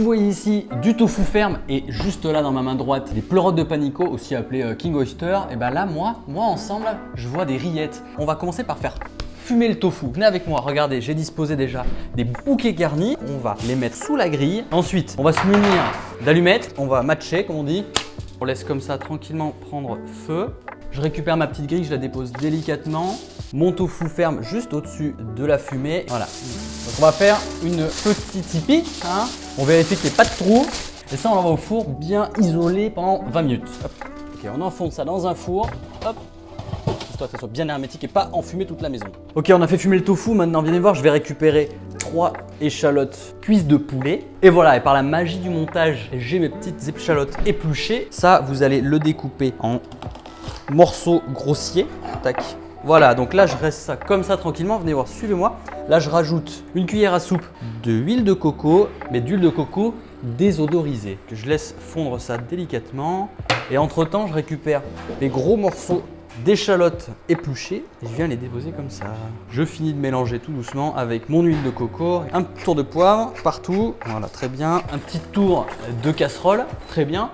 voyez ici du tofu ferme et juste là dans ma main droite, des pleurotes de panico, aussi appelées King Oyster. Et ben là, moi ensemble, je vois des rillettes. On va commencer par faire fumer le tofu. Venez avec moi, regardez, j'ai disposé déjà des bouquets garnis. On va les mettre sous la grille. Ensuite, on va se munir d'allumettes. On va matcher, comme on dit. On laisse comme ça tranquillement prendre feu. Je récupère ma petite grille, je la dépose délicatement. Mon tofu ferme juste au-dessus de la fumée. Voilà. Donc on va faire une petite tipi. Hein. On vérifie qu'il n'y ait pas de trou. Et ça, on l'envoie au four bien isolé pendant 20 minutes. Hop. Ok, on enfonce ça dans un four. Hop. Histoire que ça soit bien hermétique et pas enfumer toute la maison. Ok, on a fait fumer le tofu. Maintenant, venez voir, je vais récupérer 3 échalotes cuisses de poulet. Et voilà, et par la magie du montage, j'ai mes petites échalotes épluchées. Ça, vous allez le découper en morceaux grossiers. Tac. Voilà, donc là, je reste ça comme ça tranquillement. Venez voir, suivez-moi. Là, je rajoute une cuillère à soupe d'huile de coco, mais d'huile de coco désodorisée. Je laisse fondre ça délicatement. Et entre-temps, je récupère les gros morceaux d'échalotes épluchées et je viens les déposer comme ça. Je finis de mélanger tout doucement avec mon huile de coco, un tour de poivre partout, voilà, très bien, un petit tour de casserole, très bien.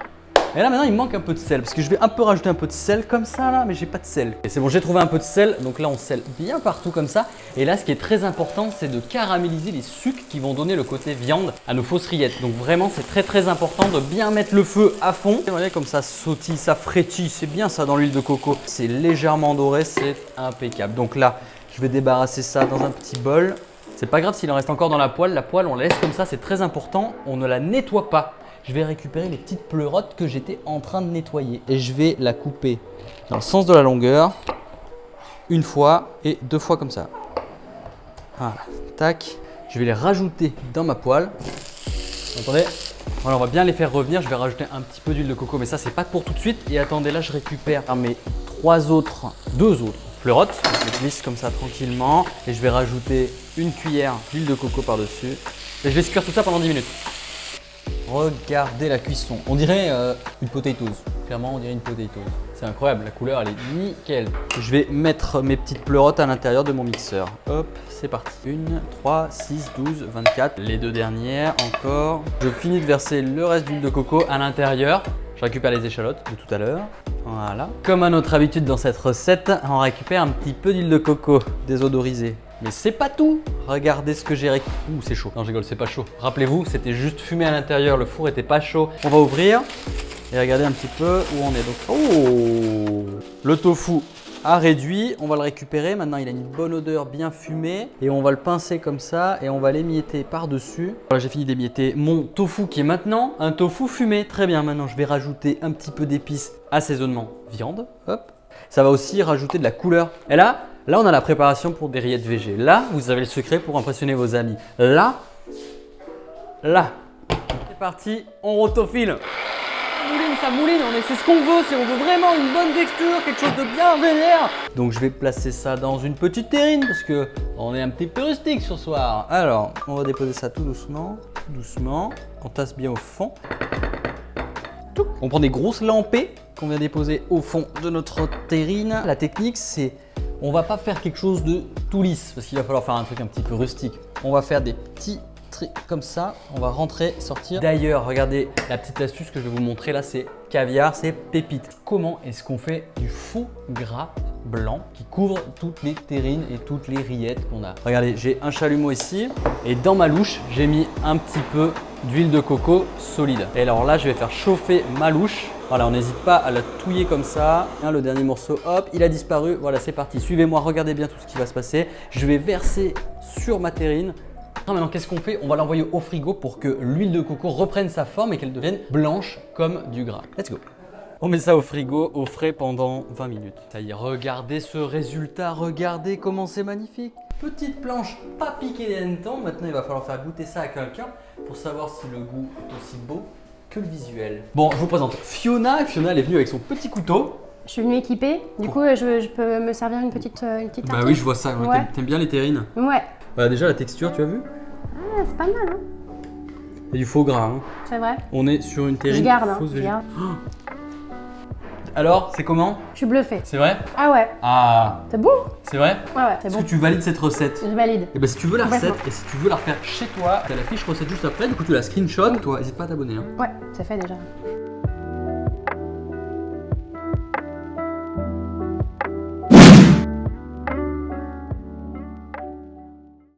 Et là maintenant il me manque un peu de sel parce que je vais un peu rajouter un peu de sel comme ça là, mais j'ai pas de sel. Et c'est bon, j'ai trouvé un peu de sel, donc là on sel bien partout comme ça. Et là ce qui est très important, c'est de caraméliser les sucres qui vont donner le côté viande à nos fausses rillettes. Donc vraiment c'est très important de bien mettre le feu à fond. Et vous voyez comme ça sautille, ça frétille, c'est bien ça dans l'huile de coco. C'est légèrement doré, c'est impeccable. Donc là je vais débarrasser ça dans un petit bol. C'est pas grave s'il en reste encore dans la poêle on la laisse comme ça, c'est très important, on ne la nettoie pas. Je vais récupérer les petites pleurotes que j'étais en train de nettoyer et je vais la couper dans le sens de la longueur, une fois et 2 fois comme ça. Voilà, tac. Je vais les rajouter dans ma poêle. Attendez, voilà, on va bien les faire revenir. Je vais rajouter un petit peu d'huile de coco, mais ça c'est pas pour tout de suite. Et attendez, là je récupère mes 2 autres pleurotes. Je les glisse comme ça tranquillement et je vais rajouter une cuillère d'huile de coco par-dessus. Et je vais cuire tout ça pendant 10 minutes. Regardez la cuisson, on dirait une potatoes, clairement on dirait une potatoes. C'est incroyable, la couleur elle est nickel. Je vais mettre mes petites pleurotes à l'intérieur de mon mixeur. Hop, c'est parti. 1, 3, 6, 12, 24. Les 2 dernières, encore. Je finis de verser le reste d'huile de coco à l'intérieur. Je récupère les échalotes de tout à l'heure. Voilà. Comme à notre habitude dans cette recette, on récupère un petit peu d'huile de coco désodorisée. Mais c'est pas tout. Regardez ce que j'ai récupéré. Ouh, c'est chaud. Non, je rigole, c'est pas chaud. Rappelez-vous, c'était juste fumé à l'intérieur. Le four était pas chaud. On va ouvrir et regarder un petit peu où on est. Donc, oh, le tofu a réduit. On va le récupérer. Maintenant, il a une bonne odeur bien fumée. Et on va le pincer comme ça et on va l'émietter par-dessus. Voilà, j'ai fini d'émietter mon tofu qui est maintenant un tofu fumé. Très bien. Maintenant, je vais rajouter un petit peu d'épices, assaisonnement viande. Hop. Ça va aussi rajouter de la couleur. Et là, on a la préparation pour des rillettes végé. Là, vous avez le secret pour impressionner vos amis. Là. C'est parti, on rotophile. Ça mouline, c'est ce qu'on veut. Si on veut vraiment une bonne texture, quelque chose de bien vénère. Donc je vais placer ça dans une petite terrine parce que on est un petit peu rustique ce soir. Alors, on va déposer ça tout doucement. On tasse bien au fond. On prend des grosses lampées qu'on vient déposer au fond de notre terrine. La technique, c'est on va pas faire quelque chose de tout lisse parce qu'il va falloir faire un truc un petit peu rustique. On va faire des petits trucs comme ça. On va rentrer, sortir. D'ailleurs, regardez la petite astuce que je vais vous montrer là, c'est caviar, c'est pépite. Comment est-ce qu'on fait du faux gras blanc qui couvre toutes les terrines et toutes les rillettes qu'on a? Regardez, j'ai un chalumeau ici et dans ma louche, j'ai mis un petit peu d'huile de coco solide. Et alors là, je vais faire chauffer ma louche. Voilà, on n'hésite pas à la touiller comme ça. Le dernier morceau, hop, il a disparu. Voilà, c'est parti. Suivez-moi, regardez bien tout ce qui va se passer. Je vais verser sur ma terrine. Maintenant, qu'est-ce qu'on fait? On va l'envoyer au frigo pour que l'huile de coco reprenne sa forme et qu'elle devienne blanche comme du gras. Let's go! On met ça au frigo, au frais pendant 20 minutes. Ça y est, regardez ce résultat, regardez comment c'est magnifique. Petite planche pas piquée des hannetons. Maintenant, il va falloir faire goûter ça à quelqu'un pour savoir si le goût est aussi beau que le visuel. Bon, je vous présente Fiona. Fiona, elle est venue avec son petit couteau. Je suis venue équipée. Du coup, je peux me servir une petite tartine. Bah oui, je vois ça. Ouais. T'aimes bien les terrines? Ouais. Voilà, déjà la texture, tu as vu? Ah, c'est pas mal, hein. Il y a du faux gras, hein. C'est vrai. On est sur une terrine. Je garde, fausse je garde. Alors, c'est comment? Je suis bluffée. C'est vrai? Ah ouais, Ah, c'est bon? c'est vrai? Ouais, ouais, c'est Est-ce bon. que tu valides cette recette? Je valide. Et bah si tu veux la recette Complètement. et si tu veux la refaire chez toi, t'as la fiche recette juste après, du coup tu la screenshot, toi n'hésite pas à t'abonner. Hein. Ouais, c'est fait déjà.